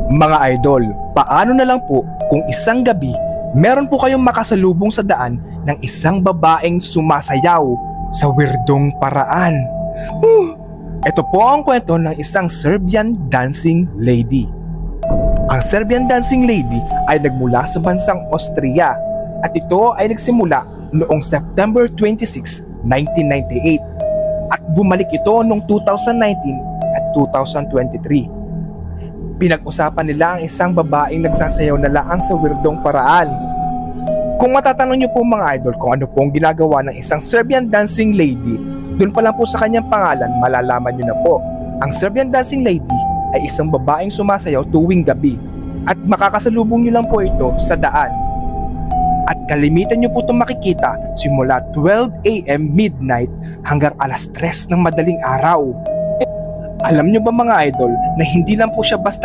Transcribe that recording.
Mga idol, paano na lang po kung isang gabi meron po kayong makasalubong sa daan ng isang babaeng sumasayaw sa weirdong paraan? Ito po ang kwento ng isang Serbian dancing lady. Ang Serbian dancing lady ay nagmula sa bansang Austria at ito ay nagsimula noong September 26, 1998 at bumalik ito noong 2019 at 2023. Pinag-usapan nila ang isang babaeng nagsasayaw na laang sa weirdong paraan. Kung matatanong niyo po mga idol kung ano pong ginagawa ng isang Serbian dancing lady, dun pa lang po sa kanyang pangalan malalaman niyo na po. Ang Serbian dancing lady ay isang babaeng sumasayaw tuwing gabi at makakasalubong niyo lang po ito sa daan. At kalimitan niyo po itong makikita simula 12 AM midnight hanggang alas 3 ng madaling araw. Alam niyo ba mga idol na hindi lang po siya basta